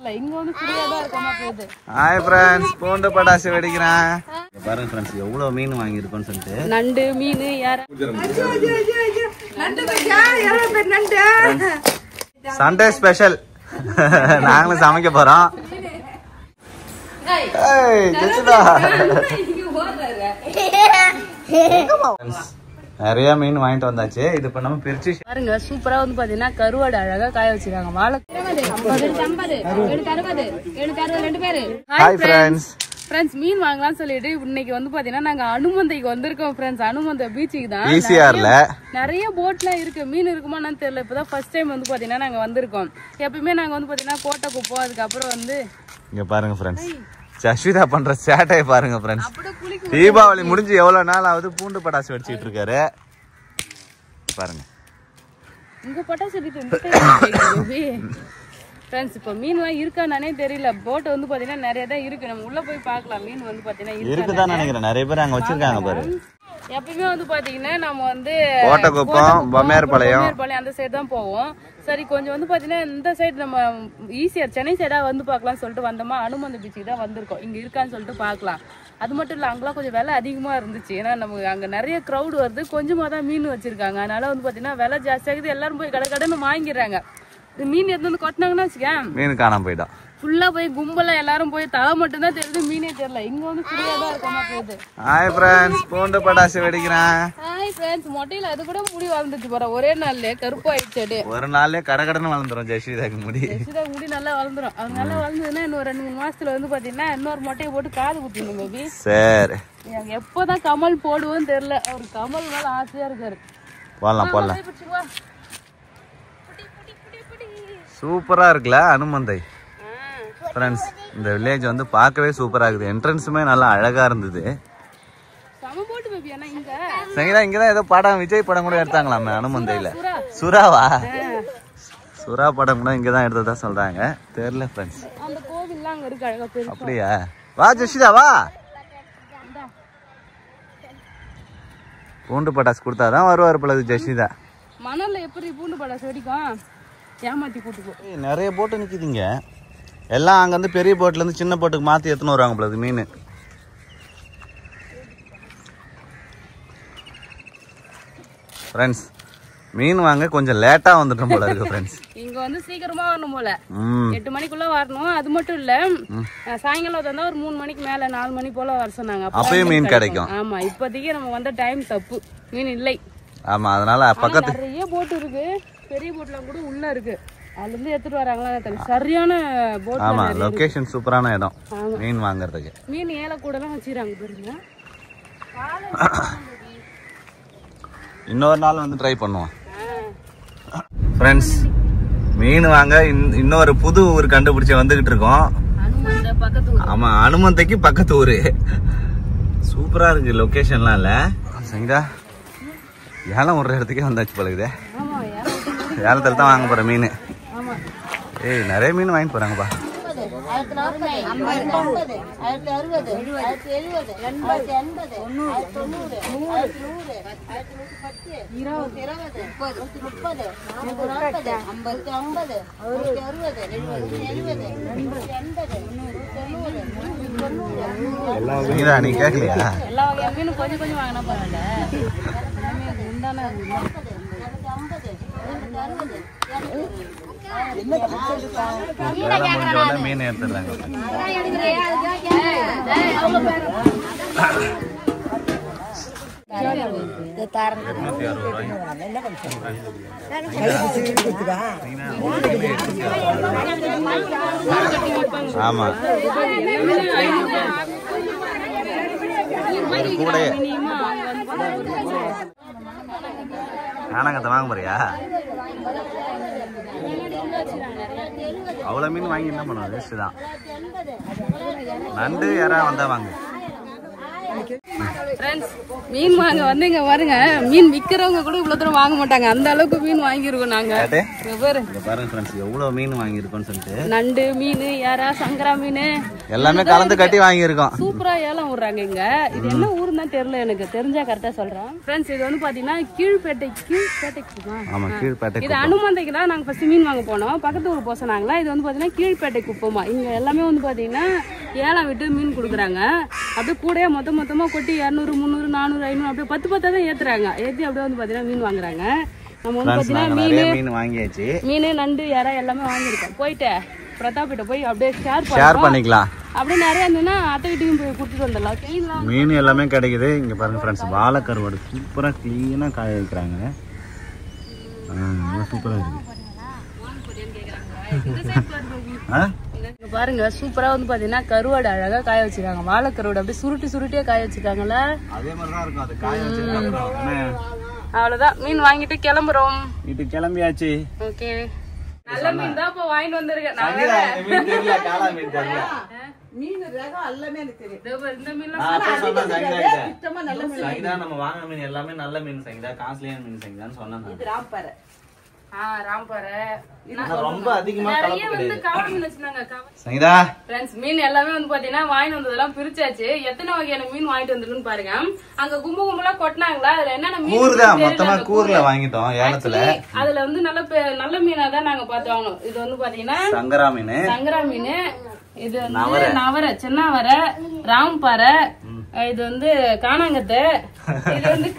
தெரியல. இங்க வந்து ஃப்ரீயா தான் இருக்கமா போகுது. ஹாய் फ्रेंड्स, பூண்டு பட்டாசு வெடிக்கிறேன். பாருங்க फ्रेंड्स எவ்வளவு மீன் வாங்கி இருக்கோம்னு சொல்லிட்டு. நண்டு மீன் யார நண்டு பையா யார பேர் நண்டு. Sunday special. நாங்களும் சமைக்க போறோம். ஏய் ஜெசிதா. நிறைய மீன் வாங்கிட்டு வந்தாச்சு. இது இப்ப நம்ம பிரிச்சு பாருங்க. சூப்பரா வந்து பாத்தீங்கன்னா கருவாடு அழகா காய வச்சிருக்காங்க. வாழை ஹாய் फ्रेंड्स. ஃப்ரெண்ட்ஸ் மீன் வாங்கலாம்னு சொல்லிட்டு இன்னைக்கு வந்து பாத்தீங்கன்னா நாங்க அனுமந்தைக்கு வந்திருக்கோம் ஃப்ரெண்ட்ஸ். அனுமந்தை பீச்சுக்கு தான். ஈசிஆர்ல நிறைய போட்லாம் இருக்கு. மீன் இருக்குமான்னு தெரியல. இப்பதான் ஃபர்ஸ்ட் டைம் வந்து பாத்தீங்கன்னா நாங்க வந்திருக்கோம். எப்பயுமே நாங்க வந்து பாத்தீங்கன்னா கோட்டை குப்போம். அதுக்கப்புறம் வந்து இங்க பாருங்க फ्रेंड्स, ஜஸ்விதா பண்ற சேட்டையை பாருங்க फ्रेंड्स. தீபாவளி முடிஞ்சு எவ்வளவு நாள் ஆகுது பூண்டு பட்டாசு வெடிச்சிட்டு இருக்காரு பாருங்க. இங்க பட்டாசு வெடிச்சிட்டு ஃப்ரெண்ட்ஸ் இப்போ மீன்லாம் இருக்கானே தெரியல. போட் வந்து பாத்தீங்கன்னா நிறைய தான் இருக்கு. நம்ம உள்ள போய் பார்க்கலாம். மீன் வந்து பாத்தீங்கன்னா இருக்குதான் நினைக்கிறேன். நிறைய பேர் அங்க வச்சிருக்காங்க பாரு. எப்பயுமே வந்து பாத்தீங்கன்னா நம்ம வந்து கோட்டக்குப்பம், பொம்மையார்பாளையம் அந்த சைடு தான் போவோம். சரி கொஞ்சம் வந்து பாத்தீங்கன்னா இந்த சைடு நம்ம ஈஸியா சென்னை சைடா வந்து பார்க்கலாம்னு சொல்லிட்டு வந்தோமா. அனுமந்த பீச்சுக்கு தான் வந்திருக்கோம். இங்க இருக்கான்னு சொல்லிட்டு பார்க்கலாம். அது மட்டும் இல்ல அங்கெல்லாம் கொஞ்சம் விலை அதிகமா இருந்துச்சு. ஏன்னா நமக்கு அங்க நிறைய க்ரௌட் வருது. கொஞ்சமா தான் மீன் வச்சிருக்காங்க. அதனால வந்து பாத்தீங்கன்னா விலை ஜாஸ்தியாகுது. எல்லாரும் போய் கடை வாங்கிடுறாங்க. மீன் எடுத்து வந்து கொட்டினாங்கன்னா வச்சுக்கேன் மீன் காணாம போயிடும். ஃபுல்லா போய் கும்பலா எல்லாரும் போய் தலை மட்டும் தான் தெரியுது. மீனே தெரியல. இங்க வந்து ஃப்ரீயா தான் இருக்கமா போகுது. ஹாய் फ्रेंड्स, பூண்டு பட்டாசு வெடிக்கிறேன். Hi friends. மொட்டையில அது கூட முடி வளர்ந்துச்சு போற. ஒரே நாள்ல கருப்பாயிடுச்சு. ஒரு நாள்லயே கடகடன்னு வளர்ந்துரும் ஜெசிதாக்கு முடி. ஜெசிதாக்கு முடி நல்லா வளர்ந்துரும். அது நல்லா வளர்ந்ததுன்னா இன்னும் 2-3 மாசத்துல வந்து பாத்தீங்கன்னா இன்னொரு மொட்டையை போட்டு காது குத்திடணும் பேபி. சரி. எப்பதான் கமல் போடுவோன்னு தெரியல. அவரு கமல் மேல ஆசையா இருக்காரு. போடலாம் போடலாம். சூப்பரா இருக்குல்ல அனுமந்தை ஃப்ரெண்ட்ஸ். இந்த வில்லேஜ் வந்து பார்க்கவே சூப்பரா இருக்குது. என்ட்ரன்ஸுமே நல்லா அழகா இருந்தது. சங்கீதா இங்கதான் ஏதோ படம் விஜய் படம் கூட எடுத்தாங்களாமே அனுமந்தையில. சுறாவா? சுறா படம் கூட இங்கதான் எடுத்ததா சொல்றாங்க. தெரியல ஃப்ரெண்ட்ஸ். அப்படியா? வா ஜெசிதா வா. பூண்டு பட்டாசு கொடுத்தாதான் வருவாரு போல ஜெசிதா. மணல்ல எப்படி பூண்டு பட்டாசு வெடிக்கும்? ஏமாத்தி கூட்டுக்கோ. நிறைய போட்டு நிக்குதுங்க. எல்லாம் அங்க இருந்து பெரிய போட்ல இருந்து சின்ன போட்டுக்கு மாத்தி எடுத்துன்னு வருவாங்க போல மீன். ஃப்ரெண்ட்ஸ் மீன் வாங்க கொஞ்சம் லேட்டா வந்துட்டோம் போல இருக்கு ஃப்ரெண்ட்ஸ். இங்க வந்து சீக்கிரமா வரணும் போல. 8 மணிக்குள்ள வரணும். அது மட்டும் இல்ல சாயங்காலம் வந்தா ஒரு 3 மணிக்கு மேல 4 மணி போல வர சொன்னாங்க. அப்பயும் மீன் கிடைக்கும். ஆமா இப்போதைக்கு நம்ம வந்த டைம் தப்பு. மீன் இல்லை. ஆமா அதனால பக்கத்து நிறைய போட் இருக்கு. பெரிய போட்லாம் கூட உள்ள இருக்கு. அதுல இருந்து எடுத்துட்டு வராங்களா சரியான போட். ஆமா லொகேஷன் சூப்பரான இடம் மீன் வாங்குறதுக்கு. மீன் ஏல கூட எல்லாம் வச்சிருக்காங்க பாருங்க. இன்னொரு நாள் வந்து ட்ரை பண்ணுவோம் ஃப்ரெண்ட்ஸ். மீன் வாங்க இன்னொரு புது ஊர் கண்டுபிடிச்சு வந்துகிட்டு இருக்கோம். ஆமா அனுமந்தைக்கு பக்கத்து ஊரு. சூப்பரா இருக்கு லொகேஷன்லாம் இல்ல சங்கீதா. ஏலம் ஒரு இடத்துக்கே வந்தாச்சு பழகுதே. ஏலத்துல தான் வாங்க போற மீன். ஏய் நிறைய மீன் வாங்கிட்டு போறாங்கப்பா. 90 நீ கேட்கலையா? எல்லா வகையான மீனும் கொஞ்சம் கொஞ்சம் வாங்கினா பரவாயில்ல. மீன் எடுத்துறாங்க. ஆமா கூட நானங்கத்தை வாங்க போறியா? அவ்வளவு மீன் வாங்கி என்ன பண்ணுவோம்? வேஸ்ட் தான். நண்டு யாரா வந்தா வாங்க. மீன் வாங்க வந்து இங்க பாருங்க. மீன் விக்கிறவங்க கூட இவ்வளவு தூரம் வாங்க மாட்டாங்க. அந்த அளவுக்கு மீன் வாங்கிருக்கோம் நாங்க. பாருங்க ஃப்ரெண்ட்ஸ் எவ்வளவு மீன் வாங்கிருக்கோம்னு சொல்லிட்டு. நண்டு மீன் யாரா சங்கரா மீன் எல்லாமே கலந்து கட்டி வாங்கியிருக்கோம். சூப்பரா ஏலம் விடுறாங்க இங்க. இது என்ன ஊருன்னு தான் தெரியல, எனக்கு தெரிஞ்சா கரெக்டா சொல்றேன். ஃப்ரெண்ட்ஸ் இது வந்து பாத்தீங்கன்னா கீழ்பேட்டைக்கு ஆமா, கீழ்பேட்டை. இது அனுமந்தைக்கு தான் நாங்க ஃபர்ஸ்ட் மீன் வாங்க போனோம். பக்கத்து ஊர் போக சொன்னாங்களா. இது வந்து பாத்தீங்கன்னா கீழ்பேட்டை குப்பமா. இங்க எல்லாமே வந்து பாத்தீங்கன்னா ஏலம் விட்டு மீன் கொடுக்குறாங்க. அப்படியே கூட மொத்தமா கொட்டி 200 300 400 500 அப்படியே 10 தான் ஏத்துறாங்க. ஏத்தி அப்படியே வந்து பாத்தீங்கன்னா மீன் வாங்குறாங்க. நம்ம வந்து பாத்தீங்கன்னா மீன் வாங்கியாச்சு. மீன் நண்டு யாரா எல்லாமே வாங்கியிருக்கோம். போயிட்டு பிரதாப்பிட்ட போய் அப்படியே ஷேர் பண்ணிக்கலாம். அப்படியே நிறைய இருந்ததுன்னா அத்தை வீட்டுக்கும் போய் கொடுத்துட்டு வந்துடலாம். மீன் எல்லாமே கிடைக்குது. இங்க பாருங்க ஃப்ரெண்ட்ஸ், வாழை கருவாடு சூப்பரா கிளீனா காய வைக்கிறாங்க. சூப்பரா இருக்கு. பாருங்க சூப்பரா வந்து பாத்தீங்கன்னா கருவாடு அழகா காய வச்சிருக்காங்க. வாழை கருவாடு அப்படியே சுருட்டியே காய வச்சிருக்காங்கல்ல. அதே மாதிரிதான் இருக்கும். அது காய வச்சிருக்காங்க. அவ்வளவுதான், மீன் வாங்கிட்டு கிளம்புறோம். வீட்டுக்கு கிளம்பியாச்சு. ஓகே, நல்ல மீன் தான் இப்ப வாங்கிட்டு வந்திருக்கேன். மீன் ரகம் எல்லாமே எனக்கு தெரியும். இந்த மீன் நம்ம வாங்கின மீன் எல்லாமே நல்ல மீன் சங்கீதா, காஸ்ட்லியான மீன் சங்கீதான்னு சொன்னாங்க. ராம்பாறை. ராம்பாறை ரொம்ப அதிகமா நிறைய வந்து காவ மீன் வச்சிருந்தாங்க. சங்கீதா ஃப்ரெண்ட்ஸ் மீன் எல்லாமே வந்து பாத்தீங்கன்னா வாங்கிட்டு வந்ததெல்லாம் பிரிச்சாச்சு. எத்தனை வகையான மீன் வாங்கிட்டு வந்திருக்குன்னு பாருங்க. அங்க கும்பலா கொட்டினாங்களா, அதுல என்னென்ன மீன் மொத்தமா கூர்ல வாங்கிட்டோம் ஏலத்துல. அதுல வந்து நல்ல மீனா தான் நாங்க பார்த்து வாங்கணும். இது வந்து பாத்தீங்கன்னா சங்கரா மீன், இது வந்து நவரை, சின்னவரை, ராம்பாறை, இது வந்து காணாங்கத்தை, இது வந்து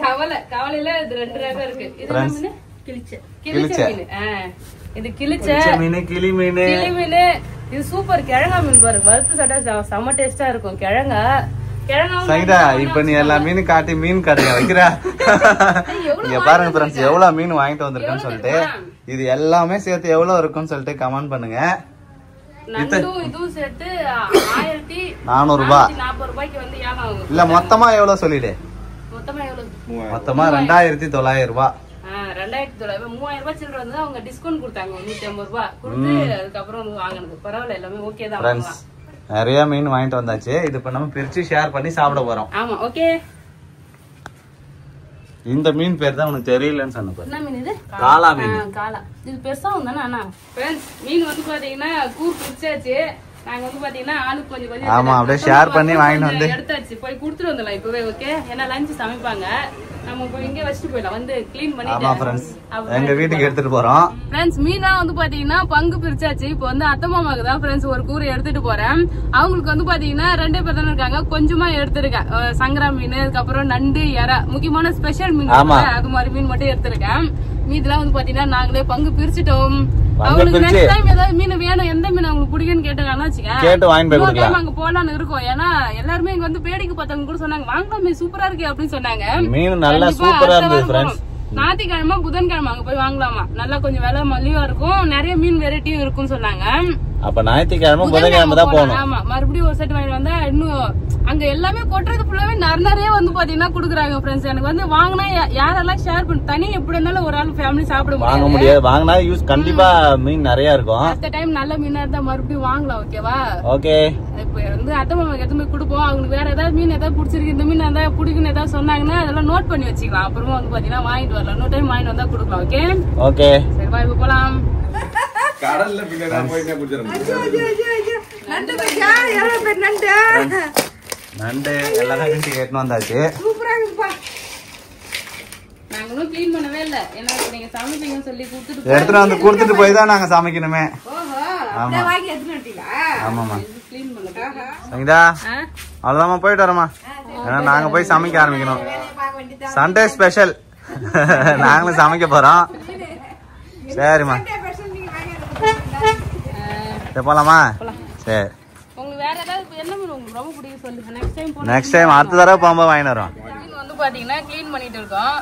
கவலையில இது 2 ரகம் இருக்கு. இது என்ன மீன்? கிளிச்ச மீன். இது கிளிச்ச மீன், கிளி மீன். இது சூப்பர் கிழங்கா மீன் பாருங்க. வறுத்து சாப்பிட்டா செம்ம டேஸ்டா இருக்கும். கிழங்கா இப்ப நீ எல்லா மீன் காட்டி மீன் கடையில வைக்கிற. இங்க பாருங்க ஃப்ரெண்ட்ஸ், எவ்வளவு மீன் வாங்கிட்டு வந்திருக்கேன்னு சொல்லிட்டு, இது எல்லாமே சேர்த்து எவ்வளவு இருக்கும்னு சொல்லிட்டு கமெண்ட் பண்ணுங்க. இதுவும் சேர்த்து 1400 ரூபாய். 40 ரூபாய்க்கு வந்து ஏலம் ஆகும். இல்ல மொத்தமா எவ்வளவு சொல்லிடு. மொத்தமா 2900 ரூபாய். 2900 3000 ரூபாய் சில்லற வந்து அவங்க டிஸ்கவுண்ட் கொடுத்தாங்க. 150 ரூபாய் கொடுத்து அதுக்கப்புறம் வந்து வாங்கினது. பரவாயில்ல, எல்லாமே ஓகே தான். நிறைய மீன் வாங்கிட்டு வந்தாச்சு. இது இப்ப நம்ம பிரிச்சு ஷேர் பண்ணி சாப்பிட போறோம். ஆமா, ஓகே. இந்த மீன் பேர் தான் உனக்கு தெரியலன்னு சொன்ன பாரு. என்ன மீன் இது? காளா மீன். காளா. இது பெருசா வந்தானே அண்ணா. फ्रेंड्स மீன் வந்து பாத்தீங்கன்னா பிரிச்சாச்சு. நாங்க வந்து பாத்தீங்கன்னா ஆளுக்கு கொஞ்சம் ஆமா அப்படியே ஷேர் பண்ணி வாங்கிட்டு வந்து எடுத்தாச்சு. போய் கொடுத்துட்டு வந்துடலாம் இப்பவே. ஓகே, ஏன்னா லஞ்ச் சமைப்பாங்க. நம்ம போய் இங்கே வச்சுட்டு போயிடலாம், வந்து க்ளீன் பண்ணிட்டு. ஆமா फ्रेंड्स, எங்க வீட்டுக்கு எடுத்துட்டு போறோம். फ्रेंड्स மீனா வந்து பாத்தீங்கன்னா பங்கு பிரிச்சாச்சு. இப்போ வந்து அத்தை மாமாக்கு தான் फ्रेंड्स ஒரு கூரை எடுத்துட்டு போறேன். அவங்களுக்கு வந்து பாத்தீங்கன்னா 2 பேர் தானே இருக்காங்க. கொஞ்சமா எடுத்திருக்கேன். சங்கரா மீன், அதுக்கப்புறம் நண்டு, எறா, முக்கியமான ஸ்பெஷல் மீன் அது மாதிரி மீன் மட்டும் எடுத்திருக்கேன். மீதெல்லாம் வந்து பாத்தீங்கன்னா நாங்களே பங்கு பிரிச்சுட்டோம். அவங்களுக்கு நெக்ஸ்ட் டைம் ஏதாவது மீன் வேணும், எந்த மீன் அவங்களுக்கு பிடிக்கும்னு கேட்டாங்கன்னா வச்சுக்கேன், அங்க போலான்னு இருக்கோம். ஏன்னா எல்லாருமே இங்க வந்து பேடிக்கு பார்த்தவங்க கூட சொன்னாங்க, வாங்கலாம் மீன் சூப்பரா இருக்கு அப்படின்னு சொன்னாங்க. மீன் நல்லா சூப்பரா இருந்தது फ्रेंड्स. ஞாயிற்றுக்கிழமை புதன்கிழமை அங்க போய் வாங்கலாமா. நல்லா கொஞ்சம் விலை மலிவா இருக்கும், நிறைய மீன் வெரைட்டியும் இருக்கும்னு சொன்னாங்க. அப்ப ஞாயிற்றுக்கிழமை புதன்கிழமை தான் போகணும். ஆமா, மறுபடியும் ஒரு செட் வாங்கி வந்தா இன்னும் அங்க எல்லாமே கொட்டுறது ஃபுல்லாவே நிறைய வந்து பாத்தீங்கன்னா குடுக்குறாங்க फ्रेंड्स. எனக்கு வந்து வாங்கினா யாரெல்லாம் ஷேர் பண்ணி தனி எப்படி இருந்தாலும் ஒரு ஆள் ஃபேமிலி சாப்பிட வாங்க முடியாது. வாங்கினா யூஸ் கண்டிப்பா மீன் நிறைய இருக்கும். அடுத்த டைம் நல்ல மீனா இருந்தா மறுபடியும் வாங்கலாம். ஓகேவா? ஓகே. இப்ப வந்து அத்தை மாமாக்கு எடுத்து போய் கொடுப்போம். அவங்களுக்கு வேற ஏதாவது மீன் ஏதாவது பிடிச்சிருக்கு, இந்த மீன் ஏதாவது பிடிக்குன்னு ஏதாவது சொன்னாங்கன்னா அதெல்லாம் நோட் பண்ணி வச்சுக்கலாம். அப்புறமா வந்து பாத்தீங்கன்னா வாங்கிட்டு வரலாம். இன்னொரு டைம் வாங்கிட்டு வந்தா கொடுக்கலாம். ஓகே ஓகே, சரி வா, இப்ப போலாம். கடல்ல பின்னாடி போயிட்டே குடிச்சறோம். நண்டு பையா, எவ்வளவு பேர் நண்டு? நண்டு எல்லாம் கட்டி கேட்னு வந்தாச்சு. சூப்பரா இருக்குப்பா. நாங்க இன்னும் க்ளீன் பண்ணவே இல்ல. ஏன்னா நீங்க சமைப்பீங்கன்னு சொல்லி கொடுத்துட்டு எடுத்துட்டு வந்து கொடுத்துட்டு போய் தான் நாங்க சமைக்கணுமே. ஓஹோ, அப்படியே வாங்கி எடுத்துட்டு வந்துட்டீங்களா? ஆமாமா. க்ளீன் பண்ணல. சங்கீதா அவ்வளவுதான், போயிட்டு வரோமா. ஏன்னா நாங்க போய் சமைக்க ஆரம்பிக்கணும். சண்டே ஸ்பெஷல் நாங்களும் சமைக்க போறோம். சரிம்மா, போலாமா? சரி, உங்களுக்கு வேற ஏதாவது என்ன மீன் உங்களுக்கு ரொம்ப பிடிக்கும் சொல்லுங்க. நெக்ஸ்ட் டைம் அடுத்த தடவை போகும்போது வாங்கிட்டு வரோம். மீன் வந்து பாத்தீங்கன்னா க்ளீன் பண்ணிட்டு இருக்கோம்.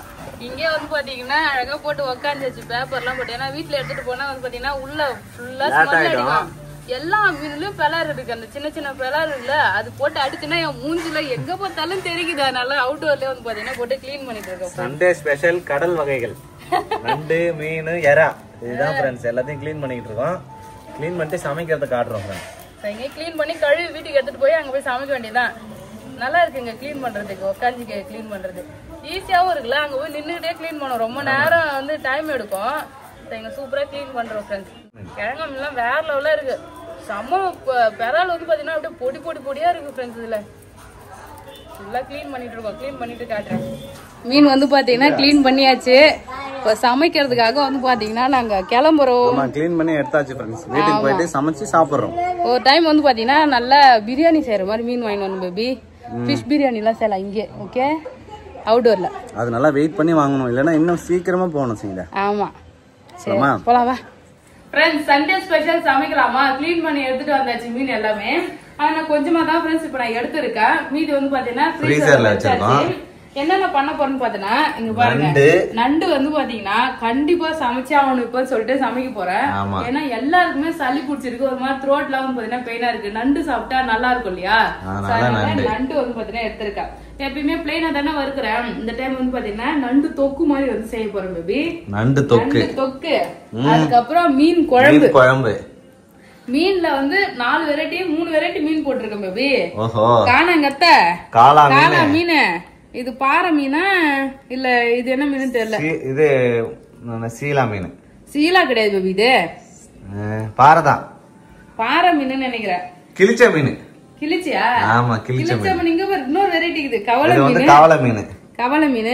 இங்கே வந்து பாத்தீங்கன்னா அழகா போட்டு உக்காந்துச்சு பேப்பர்லாம் போட்டு. ஏன்னா வீட்டுல எடுத்துட்டு போனா வந்து பாத்தீங்கன்னா உள்ள ஃபுல்லா ஸ்மெல் அடிக்கும். எல்லா மீன்லயும் பெலர் இருக்கு. அந்த சின்ன சின்ன பெலர் இல்ல, அது போட்டு அடிச்சுன்னா என் மூஞ்சில எங்க பார்த்தாலும் தெரியுது. அதனால அவுட்டோர்லயே வந்து பாத்தீங்கன்னா போட்டு க்ளீன் பண்ணிட்டு இருக்கோம். சண்டே ஸ்பெஷல் கடல் வகைகள், நண்டு, மீன், எறா, இதுதான் ஃப்ரெண்ட்ஸ். எல்லாத்தையும் க்ளீன் பண்ணிட்டு இருக்கோம். க்ளீன் பண்ணிட்டு சமைக்கிறத காட்டுறோம் ஃப்ரெண்ட்ஸ். இங்கே க்ளீன் பண்ணி கழுவி வீட்டுக்கு எடுத்துட்டு போய் அங்க போய் சமைக்க வேண்டியதான். நல்லா இருக்குங்க க்ளீன் பண்றதுக்கு. உட்காந்து க்ளீன் பண்றது ஈஸியாவும் இருக்குல்ல. அங்க போய் நின்றுகிட்டே க்ளீன் பண்ணுவோம், ரொம்ப நேரம் வந்து டைம் எடுக்கும். இங்க சூப்பரா க்ளீன் பண்றோம் ஃப்ரெண்ட்ஸ். கிழங்கு மீன்லாம் வேற லெவலா இருக்கு, செம்ம பெறால் வந்து பாத்தீங்கன்னா அப்படியே பொடியா இருக்கு ஃப்ரெண்ட்ஸ். இதுல ஃபுல்லா க்ளீன் பண்ணிட்டு இருக்கோம். க்ளீன் பண்ணிட்டு காட்டுறேன். மீன் வந்து பாத்தீங்கன்னா க்ளீன் பண்ணியாச்சு. இப்போ சமைக்கிறதுக்காக வந்து பாத்தீங்கன்னா நாங்க கிளம்புறோம். க்ளீன் பண்ணி எடுத்தாச்சு ஃப்ரெண்ட்ஸ். வீட்டுக்கு போயிட்டு சமைச்சு சாப்பிடுறோம். ஒரு டைம் வந்து பாத்தீங்கன்னா நல்லா பிரியாணி செய்யற மாதிரி மீன் வாங்கி வந்து பேபி. ஃபிஷ் பிரியாணி எல்லாம் செய்யலாம் இங்கே. ஓகே, அவுட்டோர்ல அது நல்லா வெயிட் பண்ணி வாங்கணும், இல்லைன்னா இன்னும் சீக்கிரமா போகணும் சீங்க. ஆமா, சரி போலாம் வா. ஃப்ரெண்ட்ஸ், சண்டே ஸ்பெஷல் சமைக்கலாமா? க்ளீன் பண்ணி எடுத்துட்டு வந்தாச்சு மீன் எல்லாமே. ஆனா கொஞ்சமா தான் ஃப்ரெண்ட்ஸ் இப்ப நான் எடுத்திருக்கேன். மீதி வந்து பாத்தீங்கன்னா ஃப்ரீசர்ல வச்சிருக்கோம். என்னென்ன பண்ண போறேன்னு பாத்தீங்கன்னா, இங்க பாருங்க, நண்டு வந்து பாத்தீங்கன்னா கண்டிப்பா சமைச்சே ஆகணும் இப்ப சொல்லிட்டு சமைக்க போறேன். ஏன்னா எல்லாருக்குமே சளி பிடிச்சிருக்கு, ஒரு மாதிரி த்ரோட் எல்லாம் வந்து பாத்தீங்கன்னா பெயினா இருக்கு. நண்டு சாப்பிட்டா நல்லா இருக்கும் இல்லையா? நண்டு வந்து பாத்தீங்கன்னா எடுத்திருக்கேன். எப்பயுமே பிளைனா தானே வறுக்கிறேன். இந்த டைம் வந்து பாத்தீங்கன்னா நண்டு தொக்கு மாதிரி வந்து செய்ய போறேன் பேபி. நண்டு தொக்கு, அதுக்கப்புறம் மீன் குழம்பு. மீன்ல வந்து 4 வெரைட்டி 3 வெரைட்டி மீன் போட்டிருக்கேன் பேபி. காணாங்கத்த காளா மீன். இது பாறை மீனா இல்ல இது என்ன மீன் தெரியல. இது சீலா மீன். சீலா கிடையாது பேபி, இது பாறைதான். பாறை மீன் நினைக்கிறேன். கிளிச்ச மீன். கிளிச்சியா? ஆமா, கிளிச்ச மீன். இங்க இன்னொரு வெரைட்டி இது கவள மீன்.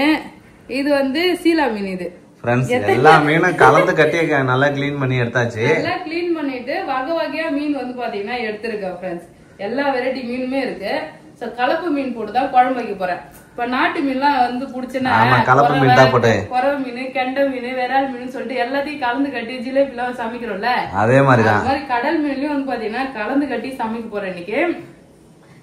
இது வந்து சீலா மீன். இது ஃப்ரெண்ட்ஸ் எல்லா மீனும் கலந்து கட்டி நல்லா க்ளீன் பண்ணி எடுத்தாச்சு. நல்லா க்ளீன் பண்ணிட்டு வகையா மீன் வந்து பாத்தீங்கன்னா எடுத்திருக்கேன் ஃப்ரெண்ட்ஸ். எல்லா வெரைட்டி மீனுமே இருக்கு. சோ கலப்பு மீன் போட்டு தான் குழம்பு வைக்க போறேன். இப்ப நாட்டு மீன்லாம் வந்து புடிச்சுன்னா கலப்பு மீன் தான் போட்டு குறவை மீன், கெண்டை மீன், விரால் மீன் சொல்லிட்டு எல்லாத்தையும் கலந்து கட்டி ஜிலேபி எல்லாம் சமைக்கிறோம்ல, அதே மாதிரிதான் கடல் மீன்லயும் வந்து பாத்தீங்கன்னா கலந்து கட்டி சமைக்க போறேன் இன்னைக்கு.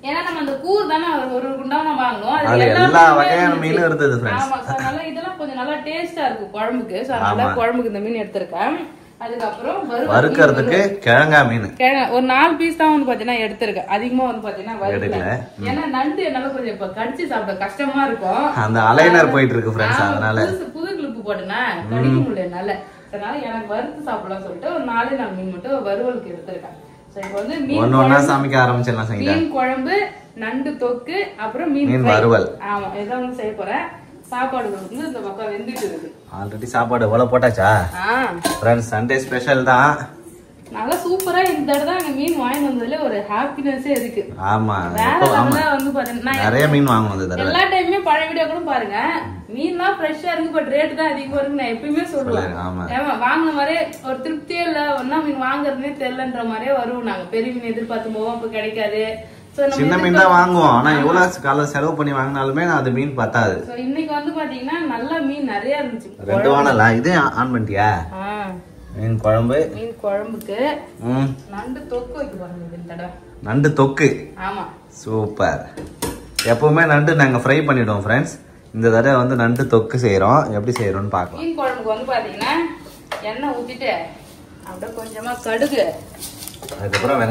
ஏன்னா நம்ம அந்த கூர் தானே ஒரு குண்டான வாங்கணும். எல்லா வகையான மீனும் இருந்தது. ஆமா, அதனால இதெல்லாம் கொஞ்சம் நல்லா டேஸ்டா இருக்கும் குழம்புக்கு. சோ அதனால குழம்புக்கு இந்த மீன் எடுத்திருக்கேன். அதுக்கப்புறம் வறுக்கிறதுக்கு கிழங்கா மீன் ஒரு 4 பீஸ் தான் வந்து பாத்தீங்கன்னா எடுத்திருக்கேன். அதிகமா வந்து பாத்தீங்கன்னா வறுக்கல. ஏன்னா நண்டு என்னால கொஞ்சம் இப்ப கடிச்சு சாப்பிட கஷ்டமா இருக்கும். அந்த அலைனர் போயிட்டு இருக்கு ஃப்ரெண்ட்ஸ். அதனால புது கிளிப்பு போட்டேன்னா கடிக்க முடியல என்னால. அதனால எனக்கு வறுத்து சாப்பிடலாம் சொல்லிட்டு ஒரு 4 மீன் மட்டும் வறுவலுக்கு எடுத்திருக்கேன். சமைக்க ஆரம்பிச்சிடலாம். மீன் குழம்பு, நண்டு தொக்கு, அப்புறம் மீன் வறுவல். ஆமா, இதான் செய்ய போறேன். சாப்பாடு வந்து இந்த பக்கம் வெந்துட்டு இருக்கு. ஆல்ரெடி சாப்பாடு எவ்வளவு போட்டாச்சா? ஃப்ரெண்ட்ஸ், சண்டே ஸ்பெஷல் தான். நல்லா சூப்பரா இந்த தடவை அங்க மீன் வாங்கி வந்ததுல ஒரு ஹாப்பினஸே இருக்கு. ஆமா, வந்து பாத்தீங்கன்னா நிறைய மீன் வாங்கணும். எல்லா டைமுமே பழைய வீடியோ கூட பாருங்க, மீன்லாம் ஃப்ரெஷ்ஷா இருக்கு, பட் ரேட் தான் அதிகமா இருக்கு. நான் எப்பயுமே சொல்லுவேன், வாங்கின மாதிரியே ஒரு திருப்தியே இல்ல, ஒன்னா மீன் வாங்குறதுனே தெரியலன்ற மாதிரியே வருவோம். நாங்க பெரிய மீன் எதிர்பார்த்து போவோம், இப்ப கிடைக்காது. சின்ன மீன் தான் வாங்குவோம். ஆனா எவ்வளவு கால செலவு பண்ணி வாங்கினாலுமே அது மீன் பத்தாது. இன்னைக்கு வந்து பாத்தீங்கன்னா நல்ல மீன் நிறைய இருந்துச்சு. 2 வாங்கலாம். இதே ஆன் பண்ணிட்டியா? மீன் குழம்புக்கு நண்டு தொக்கு வைக்க போறோம். நண்டு தொக்கு. ஆமா, சூப்பர். எப்பவுமே நண்டு நாங்க ஃப்ரை பண்ணிடுவோம் ஃப்ரெண்ட்ஸ். இந்த தடவை வந்து நண்டு தொக்கு செய்யறோம். எப்படி செய்யறோம்னு பார்க்கலாம். மீன் குழம்புக்கு வந்து பாத்தீங்கன்னா எண்ணெய் ஊத்திட்டு அப்படியே கொஞ்சமா கடுகு, அதுக்கப்புறம்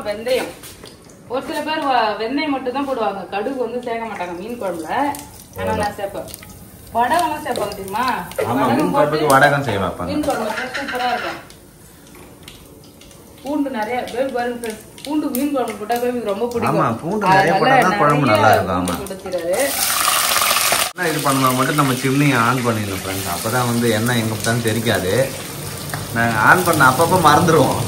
வெந்தயம். ஒரு சில பேர் வெந்தயம் மட்டும் தான் போடுவாங்க, கடுகு வந்து சேர்க்க மாட்டாங்க மீன் குழம்புல. ஆனா நான் சேர்ப்பேன். வடகம் சேர்ப்பாங்க தெரியுமா? மீன் குழம்புக்கு வடகம் செய்வாங்க. மீன் குழம்பு சூப்பரா இருக்கும். பூண்டு நிறைய பேர் பாருங்க, பூண்டு மீன் குழம்பு போட்டா பேருக்கு ரொம்ப பிடிக்கும். ஆமா, பூண்டு நிறைய போட்டா குழம்பு நல்லா இருக்கும். ஆமா, இது பண்ணும்போது மட்டும் நம்ம சிம்னியை ஆன் பண்ணிடணும் ஃப்ரெண்ட்ஸ். அப்பதான் வந்து எண்ணெய் எங்க போட்டாலும் தெரிக்காது. நாங்க ஆன் பண்ண அப்பப்போ மறந்துடுவோம்.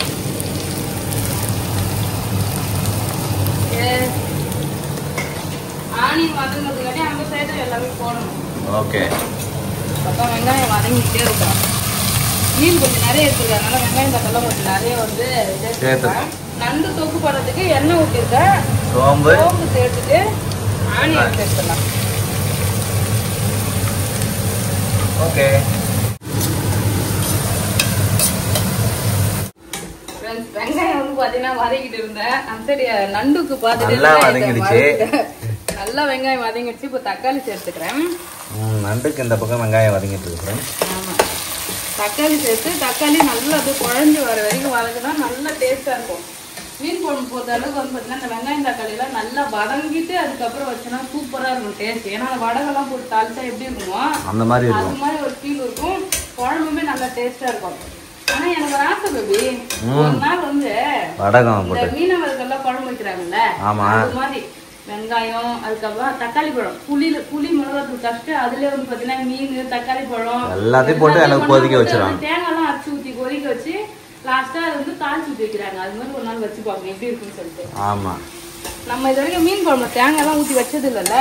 ஆனியன் வதங்கிறதுக்காண்டி அந்த சைடு எல்லாமே போடணும். ஓகே, அப்புறம் வெங்காயம் வதங்கிட்டே இருக்கும். மீன் கொஞ்சம் நிறைய எடுத்துருக்கேன், அதனால வெங்காயம் தக்காளி கொஞ்சம் நிறைய வந்து சேர்த்துருக்கேன். நண்டு தொக்கு போடுறதுக்கு எண்ணெய் ஊற்றிருக்கேன், சோம்பு சேர்த்துட்டு ஆனியன் சேர்த்துக்கலாம். ஓகே, வெங்காயம் வந்து பாத்தீங்கன்னா வதக்கிட்டு இருந்தேன். அந்த சைடு நண்டுக்கு பார்த்துட்டு நல்லா வெங்காயம் வதங்கிடுச்சு. இப்போ தக்காளி சேர்த்துக்கிறேன். நண்டுக்கு இந்த பக்கம் வெங்காயம் வதங்கிட்டு இருக்கு. ஆமா, தக்காளி சேர்த்து தக்காளி நல்லா அது குழஞ்சு வர வரைக்கும் வதக்குனா நல்லா டேஸ்டா இருக்கும். மீன் குழம்பு பொறுத்த அளவுக்கு வந்து பாத்தீங்கன்னா இந்த வெங்காயம் தக்காளி எல்லாம் நல்லா வதங்கிட்டு அதுக்கப்புறம் வச்சோன்னா சூப்பரா இருக்கும் டேஸ்ட். ஏன்னா வடகெல்லாம் போட்டு தாளிச்சா எப்படி இருக்குமோ அந்த மாதிரி ஒரு ஃபீல் இருக்கும். குழம்புமே நல்லா டேஸ்டா இருக்கும். ஆனா எனக்கு ஒரு ஆசை பேபி, ஒரு நாள் வந்து மீனவர்கள்லாம் குழம்பு வைக்கிறாங்கல்ல, அது மாதிரி வெங்காயம், அதுக்கப்புறம் தக்காளி பழம், புளி மிளகாத்தூள் கஷ்ட அதுல வந்து பாத்தீங்கன்னா மீன், தக்காளி பழம் எல்லாத்தையும் போட்டு கொதிக்க வச்சிருவாங்க. தேங்காய் எல்லாம் அரைச்சு ஊத்தி கொதிக்க வச்சு லாஸ்டா அது வந்து தாளிச்சு வைக்கிறாங்க. அது மாதிரி ஒரு நாள் வச்சு பார்க்கணும் எப்படி இருக்குன்னு சொல்லிட்டு. ஆமா, நம்ம இது வரைக்கும் மீன் குழம்புல தேங்காய் எல்லாம் ஊத்தி வச்சது இல்லல்ல.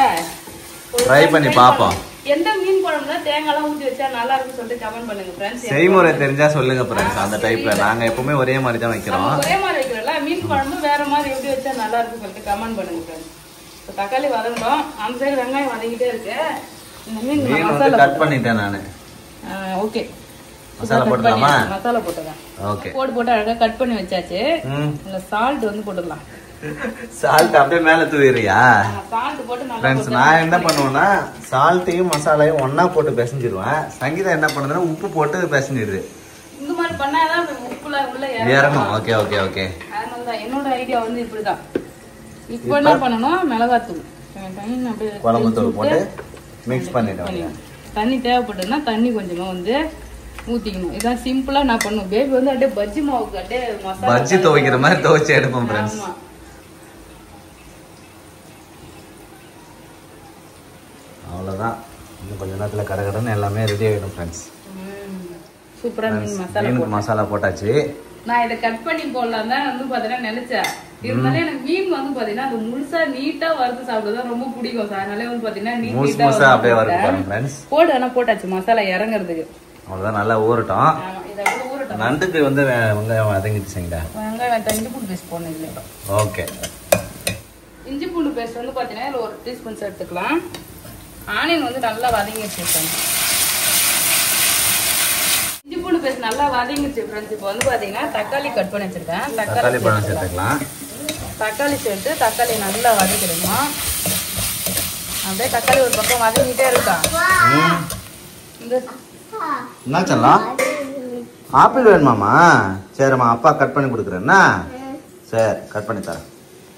ட்ரை பண்ணி பாப்போம். எந்த மீன் குழம்புல தேங்காய் எல்லாம் ஊத்தி வச்சா நல்லா இருக்குன்னு சொல்லிட்டு கமெண்ட் பண்ணுங்க ஃப்ரெண்ட்ஸ். செய்முறை தெரிஞ்சா சொல்லுங்க ஃப்ரெண்ட்ஸ். அந்த டைப்ல நாங்க எப்பவுமே ஒரே மாதிரி தான் வைக்கிறோம். ஒரே மாதிரி வைக்கிறோம்ல, மீன் குழம்பு வேற மாதிரி எப்படி வச்சா நல்லா இருக்குன்னு சொல்லிட்டு கமெண்ட் பண்ணுங்க ஃப்ரெண்ட்ஸ். இப்போ தக்காளி வதங்கணும், அந்த சைடு வெங்காயம் வதங்கிட்டே இருக்கு. இந்த மீன் மசாலா கட் பண்ணிட்டேன் நானு. ஓகே, மசாலா போட்டுலாமா? மசாலா போட்டுக்கலாம். ஓகே, போட்டு அழகா கட் பண்ணி வச்சாச்சு. இந்த சால்ட் வந்து போட்டுக்கலாம். சால்ட் அப்படியே மேல தூவிறியா? சால்ட் போட்டு நல்லா ஃப்ரெண்ட்ஸ், நான் என்ன பண்ணுவேன்னா சால்ட்டையும் மசாலையும் ஒண்ணா போட்டு பிசைஞ்சிருவேன். சங்கீதா என்ன பண்ணுதுன்னா உப்பு போட்டு பிசைஞ்சிடுது. இந்த மாதிரி பண்ணாதான் உப்புல உள்ள இறங்கும். Okay okay okay. அதனாலதான் என்னோட ஐடியா வந்து இப்படிதான். இப்போ என்ன பண்ணணும், மிளகாத்தூள் குழம்பு தூள் போட்டு மிக்ஸ் பண்ணிடுவோம். தண்ணி தேவைப்பட்டதுன்னா தண்ணி கொஞ்சமா வந்து ஊத்திக்கணும். இதான் சிம்பிளா நான் பண்ணுவேன். பேபி வந்து அப்படியே பஜ்ஜி மாவுக்கு அப்படியே மசாலா பஜ்ஜி துவைக்கிற மாதிரி துவைச்சு எடுப்போம் ஃப்ரெண்ட்ஸ். அவ்வளவுதான். இன்னும் கொஞ்ச நேரத்துல கடகடன்னு எல்லாமே ரெடி ஆயிடும் ஃப்ரெண்ட்ஸ். சூப்பரா மீன் மசாலா மீனுக்கு மசாலா போட்டாச்சு. நான் இதை கட் பண்ணி போடலாம் தான் வந்து பாத்தீங்கன்னா நினைச்சேன். இருந்தாலும் எனக்கு மீன் வந்து பாத்தீங்கன்னா அது முழுசா நீட்டா வறுத்து சாப்பிடுறது ரொம்ப பிடிக்கும். அதனால வந்து பாத்தீங்கன்னா நீட்டா அப்படியே வறுத்து பாருங்க ஃப்ரெண்ட்ஸ். போடு, ஆனா போட்டாச்சு மசாலா இறங்குறதுக்கு. அவ்வளவுதான், நல்லா ஊறட்டும். நண்டுக்கு வந்து வெங்காயம் வதங்கிடுச்சுங்க. வெங்காயம் இஞ்சி பூண்டு பேஸ்ட் போடணும் இல்லையா? ஓகே, இஞ்சி பூண்டு பேஸ்ட் வந்து பாத்தீங்கன்னா இதுல 1 டீஸ்பூன் எடுத்துக்கலாம். ஆனியன் வந்து நல்லா வதங்கிடுச்சு. இஞ்சி பூண்டு பேஸ்ட் நல்லா வதங்கிடுச்சு ஃப்ரெண்ட்ஸ். இப்போ வந்து பாத்தீங்கன்னா தக்காளி கட் பண்ணி வச்சிருக்கேன். தக்காளி பழம் சேர்த்துக்கலாம். தக்காளி சேர்த்து தக்காளி நல்லா வதக்கிடணும். அப்படியே தக்காளி ஒரு பக்கம் வதங்கிட்டே இருக்கா. என்ன சொல்லலாம்? ஆப்பிள் வேணுமாமா? சரிம்மா, அப்பா கட் பண்ணி கொடுக்குறேன்னா. சரி, கட் பண்ணி தரேன்.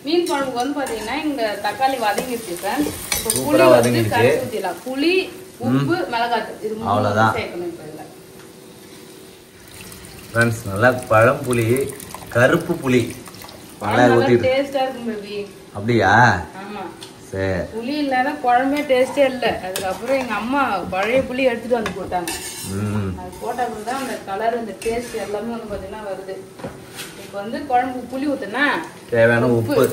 மீன் குழம்புக்கு வந்து பாத்தீங்கன்னா இங்க தக்காளி வதங்கிடுச்சு ஃப்ரெண்ட்ஸ். இப்போ புளி வந்து கரைச்சி ஊத்திடலாம். புளி, உப்பு, மிளகாத்தூள் இது மூணும் சேர்க்கணும் இப்போ இதுல. ஃப்ரெண்ட்ஸ், நல்லா பழம் புளி, கருப்பு புளி நல்லா ஊத்திடு. டேஸ்டா இருக்கும் பேபி. அப்படியா? ஆமா. சரி. புளி இல்லாத குழம்பே டேஸ்டே இல்ல. அதுக்கப்புறம் எங்க அம்மா பழைய புளி எடுத்துட்டு வந்து போட்டாங்க. அது போட்டப்ப தான் அந்த கலர், அந்த டேஸ்ட் எல்லாமே வந்து பாத்தீங்கன்னா வருது. இப்போ வந்து குழம்பு புளி ஊத்துனா தேவையான உப்பு,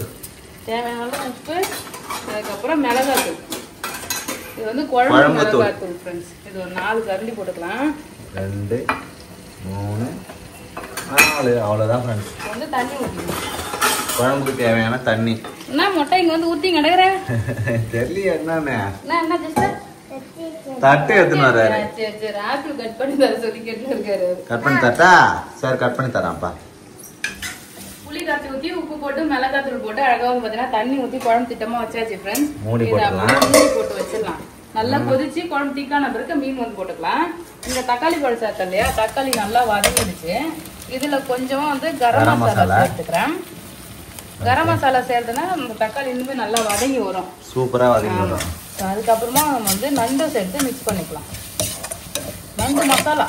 அதுக்கப்புறம் மிளகாத்தூள். இது வந்து குழம்பு மிளகாத்தூள் ஃப்ரெண்ட்ஸ். இது ஒரு 4 கரண்டி போட்டுக்கலாம். 2 3 4 அவ்வளவுதான் ஃப்ரெண்ட்ஸ். வந்து தண்ணி ஊத்திக்கணும். குழம்புக்கு தேவையான தண்ணி. என்ன மொட்டை இங்க வந்து ஊத்தி கிடக்குற? தெரியல என்னன்னு. என்ன ஜஸ்ட் தட்டு எடுத்துன்னு வர்றாரு. சரி, ஆப்பிள் கட் பண்ணி தர சொல்லி கேட்டு இருக்காரு. கட் பண்ணி தரட்டா? சரி, கட் பண்ணி தரேன்ப்பா. புளி கரைச்சி ஊத்தி உப்பு போட்டு மிளகாத்தூள் போட்டு அழகா வந்து பாத்தீங்கன்னா தண்ணி ஊத்தி குழம்பு திட்டமா வச்சாச்சு ஃப்ரெண்ட்ஸ். மூடி போட்டுடலாம். மூடி போட்டு வச்சிடலாம். நல்லா கொதிச்சு குழம்பு திக்கான பிறகு மீன் வந்து போட்டுக்கலாம். இந்த தக்காளி பழம் சேர்த்தோம் இல்லையா, தக்காளி நல்லா வதங்கிடுச்சு. இதுல கொஞ்சமா வந்து கரம் மசாலா சேர்த்துக்கிறேன். கரம் மசாலா சேர்த்துனா இந்த தக்காளி இன்னுமே நல்லா வதங்கி வரும். சூப்பரா வதங்கி வரும். அதுக்கப்புறமா நம்ம வந்து நண்டு சேர்த்து மிக்ஸ் பண்ணிக்கலாம். நண்டு மசாலா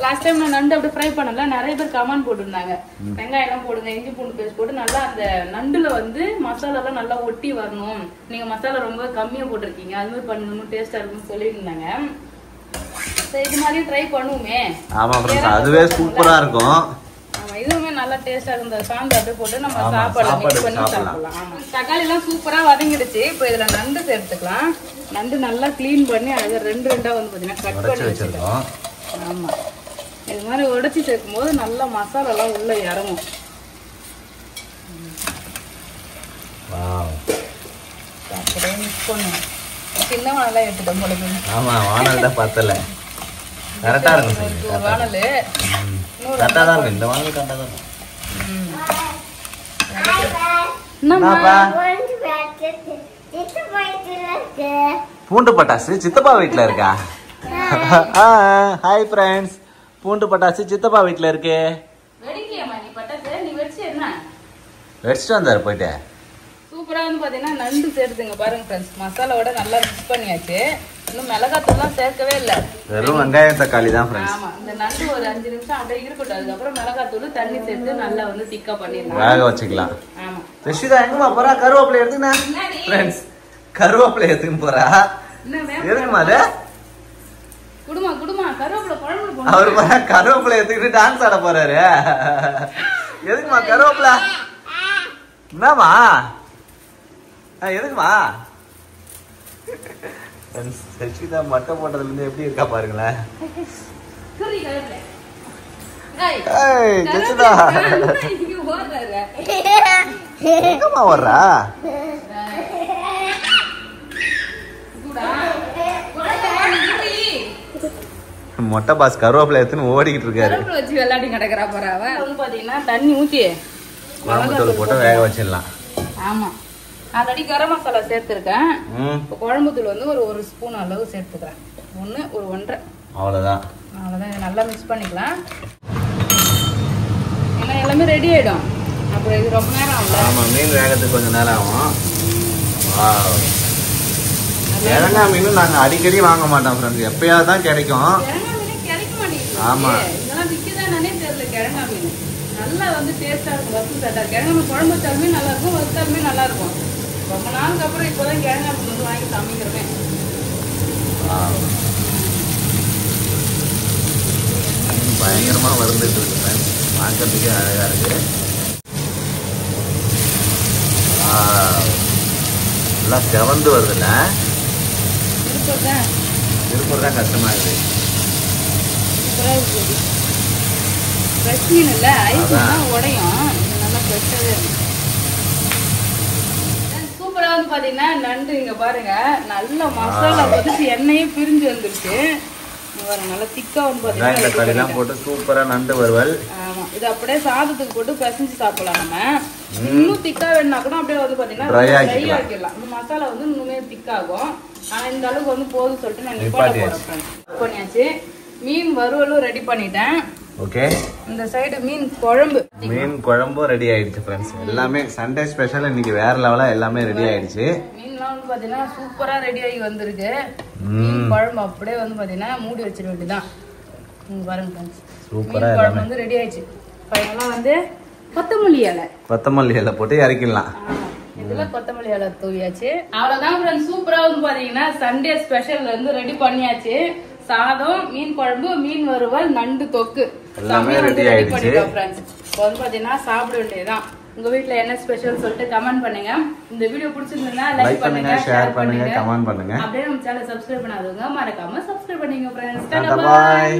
லாஸ்ட் டைம் நான் நண்டு அப்படி ஃப்ரை பண்ணல, நிறைய பேர் கமெண்ட் போட்டுருந்தாங்க, வெங்காயம் எல்லாம் போடுங்க, இஞ்சி பூண்டு பேஸ்ட் போட்டு நல்லா அந்த நண்டுல வந்து மசாலா எல்லாம் நல்லா ஒட்டி வரணும், நீங்க மசாலா ரொம்ப கம்மியா போட்டிருக்கீங்க, அது மாதிரி பண்ணணும் டேஸ்டா இருக்கும்னு சொல்லியிருந்தாங்க. சரி, இது மாதிரி ட்ரை பண்ணுவோமே. ஆமா ஃப்ரெண்ட்ஸ், அதுவே சூப்பரா இருக்கும். ஆமா, இதுவுமே நல்லா டேஸ்டா இருக்கும். இந்த சாந்து அப்படியே போட்டு நம்ம சாப்பாடு மிக்ஸ் பண்ணி சாப்பிடலாம். ஆமா, தக்காளி எல்லாம் சூப்பரா வதங்கிடுச்சு. இப்போ இதுல நண்டு சேர்த்துக்கலாம். நண்டு நல்லா கிளீன் பண்ணி அதை 2 வந்து பாத்தீங்கன்னா கட் பண்ணி வச்சிருக்கோம். ஆமா, இது மாதிரி உடைச்சி சேர்க்கும் போது நல்லா மசாலா எல்லாம் உள்ள இறங்கும். அப்படியே மிக்ஸ் பண்ணுவோம். சின்ன வானலாம் எடுத்துட்டோம் போல. ஆமா, வானல் தான் பத்தல. கரெக்டா இருக்கும். வானல் கரெக்டா தான் இருக்கும். இந்த வானல் கரெக்டா தான் இருக்கும். பூண்டு பட்டாசு சித்தப்பா வீட்டுல இருக்கா? ஹாய் ஃப்ரெண்ட்ஸ், பூண்டு பட்டாசு சித்தப்பா வீட்டுல இருக்கு. வெடிச்சிட்டு வந்தாரு போயிட்டு. சூப்பரா வந்து பாத்தீங்கன்னா நண்டு சேர்த்துங்க பாருங்க ஃப்ரெண்ட்ஸ். மசாலாவோட நல்லா மிக்ஸ் பண்ணியாச்சு. இன்னும் மிளகாத்தூள்லாம் சேர்க்கவே இல்லை, வெறும் வெங்காயம் தக்காளி தான் ஃப்ரெண்ட்ஸ். ஆமா, இந்த நண்டு ஒரு 5 நிமிஷம் அப்படியே இருக்கட்டும். அதுக்கப்புறம் மிளகாத்தூள் தண்ணி சேர்த்து நல்லா வந்து திக்கா பண்ணிடலாம், வேக வச்சுக்கலாம். ஆமா, ரிஷிதா எங்கம்மா போறா? கருவேப்பிலை எடுத்துனா ஃப்ரெண்ட்ஸ், கருவேப்பிலை எடுத்துன்னு போறா. எதுக்குமா அது? குடுமா குடுமா கருவேப்பிலை குழம்புல போடணும். அவரு பாரு கருவேப்பிலை எடுத்துக்கிட்டு டான்ஸ் ஆட போறாரு. எதுக்குமா கருவேப்பிலை? என்னமா எதுக்குமா? சச்சிதா மட்டை போட்டதுல இருந்து எப்படி இருக்கா பாருங்களேன். சரி கருவேப்பிலை. ஏய் சச்சிதா இங்க ஓடுறாரு. எங்கம்மா ஓடுறா? மொட்டை பாஸ் கருவேப்பிலை எடுத்துன்னு ஓடிக்கிட்டு இருக்காரு. கருவேப்பிலை வச்சு விளையாடி கிடக்குறா போற அவ. வந்து பாத்தீங்கன்னா தண்ணி ஊத்தி குழம்புத்தூள் போட்டு வேக வச்சிடலாம். ஆமா ஆல்ரெடி கரம் மசாலா சேர்த்துருக்கேன். இப்போ குழம்பு தூள் வந்து ஒரு ஸ்பூன் அளவு சேர்த்துக்கிறேன். 1 ஒரு 1.5 அவ்வளவுதான். அவ்வளோதான். நல்லா மிக்ஸ் பண்ணிக்கலாம். ஏன்னா எல்லாமே ரெடி ஆயிடும். அப்புறம் இது ரொம்ப நேரம் ஆகும். ஆமா மீன் வேகத்துக்கு கொஞ்சம் நேரம் ஆகும். கிழங்கா மீன் நாங்க அடிக்கடி வாங்க மாட்டோம் ஃப்ரெண்ட்ஸ். எப்பயாவது தான் கிடைக்கும். கிழங்கா மீனே கிடைக்க மாட்டேங்குது. ஆமா இதெல்லாம் விற்கதானே தெரியல. கிழங்கா மீன் நல்லா வந்து டேஸ்டா இருக்கும். வறுத்து சாப்பிட்டா கிழங்கா மீன் குழம்பு வச்சாலுமே நல்லா இருக்கும், வறுத்தாலுமே நல்லா இருக்கும். ரொம்ப நாளுக்கு அப்புறம் இப்போதான் கிழங்கா மீன் வந்து வாங்கி சமைக்கிறேன். பயங்கரமா வறுந்துட்டு இருக்கு ஃப்ரெண்ட்ஸ். பார்க்கறதுக்கே அழகா இருக்கு. எல்லாம் செவந்து வருதுல்ல. திருப்பூர் தான் கஷ்டமா இருக்கு. ஃப்ரெஷ் மீன் இல்லை, ஐஸ் தான் உடையும். இது நல்லா ஃப்ரெஷ்ஷாகவே இருக்கும். சூப்பராக வந்து பார்த்தீங்கன்னா நண்டு இங்கே பாருங்க நல்லா மசாலா கொதிச்சு எண்ணெயும் பிரிஞ்சு வந்துருக்கு. நல்லா திக்கா வந்து பார்த்தீங்கன்னா போட்டு சூப்பரா நண்டு வறுவல். ஆமா இது அப்படியே சாதத்துக்கு போட்டு பிசைஞ்சு சாப்பிடலாம். நம்ம இன்னும் திக்கா வேணும்னா கூட அப்படியே வந்து பாத்தீங்கன்னா ட்ரை ஆக்கிடலாம். இந்த மசாலா வந்து இன்னுமே திக்காகும். ஆனா இந்த அளவுக்கு வந்து போதும் சொல்லிட்டு நான் பண்ணியாச்சு. மீன் வறுவலும் ரெடி பண்ணிட்டேன். ஓகே இந்த சைடு மீன் குழம்பும் ரெடி ஆயிடுச்சு ஃப்ரெண்ட்ஸ். எல்லாமே சண்டே ஸ்பெஷல் இன்னைக்கு வேற லெவலா எல்லாமே ரெடி ஆயிடுச்சு. மீன்லாம் வந்து பாத்தீங்கன்னா சூப்பரா ரெடி ஆகி வந்திருக்கு. மீன் குழம்பு அப்படியே வந்து பாத்தீங்கன்னா மூடி வச்சிட வேண்டியதான். பாருங்க ஃப்ரெண்ட்ஸ் சூப்பரா குழம்பு வந்து ரெடி ஆயிடுச்சு. ஃபைனலா வந்து கொத்தமல்லி இலை போட்டு இறக்கிடலாம். இதுல கொத்தமல்லி இலை தூவியாச்சு. அவ்வளவுதான் ஃப்ரெண்ட்ஸ். சூப்பரா வந்து பாத்தீங்கன்னா சண்டே ஸ்பெஷல் வந்து ரெடி பண்ணியாச்சு. சாதம், மீன் குழம்பு, மீன் வறுவல், நண்டு தொக்கு எல்லாமே ரெடி ஆயிடுச்சு. இப்போ வந்து பாத்தீங்கன்னா சாப்பிட வேண்டியதுதான். உங்க வீட்ல என்ன ஸ்பெஷல் சொல்லிட்டு கமெண்ட் பண்ணுங்க. இந்த வீடியோ பிடிச்சிருந்தா லைக் பண்ணுங்க, ஷேர் பண்ணுங்க, கமெண்ட் பண்ணுங்க. அப்படியே நம்ம சேனலை சப்ஸ்கிரைப் பண்ணாதவங்க மறக்காம சப்ஸ்கிரைப் பண்ணுங்க ஃப்ரெண்ட்ஸ். பை.